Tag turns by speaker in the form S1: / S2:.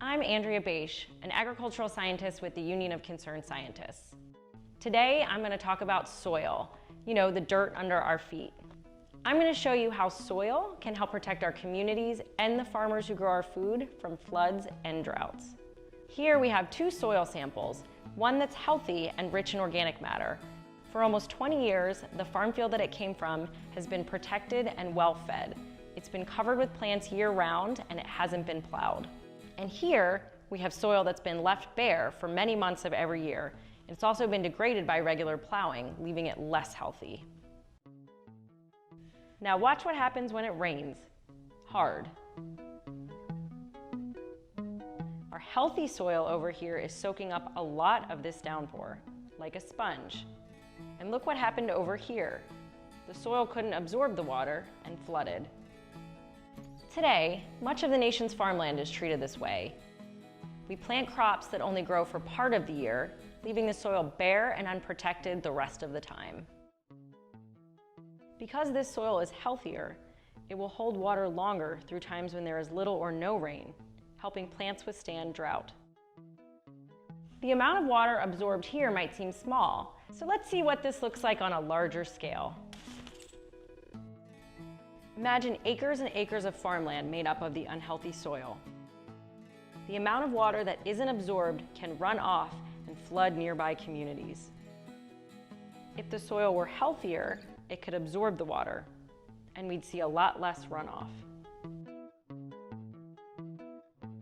S1: I'm Andrea Beisch, an agricultural scientist with the Union of Concerned Scientists. Today, I'm going to talk about soil, the dirt under our feet. I'm going to show you how soil can help protect our communities and the farmers who grow our food from floods and droughts. Here we have two soil samples, one that's healthy and rich in organic matter. For almost 20 years, the farm field that it came from has been protected and well fed. It's been covered with plants year-round and it hasn't been plowed. And here we have soil that's been left bare for many months of every year. It's also been degraded by regular plowing, leaving it less healthy. Now watch what happens when it rains. Hard. Our healthy soil over here is soaking up a lot of this downpour, like a sponge. And look what happened over here. The soil couldn't absorb the water and flooded. Today, much of the nation's farmland is treated this way. We plant crops that only grow for part of the year, leaving the soil bare and unprotected the rest of the time. Because this soil is healthier, it will hold water longer through times when there is little or no rain, helping plants withstand drought. The amount of water absorbed here might seem small, so let's see what this looks like on a larger scale. Imagine acres and acres of farmland made up of the unhealthy soil. The amount of water that isn't absorbed can run off and flood nearby communities. If the soil were healthier, it could absorb the water, and we'd see a lot less runoff.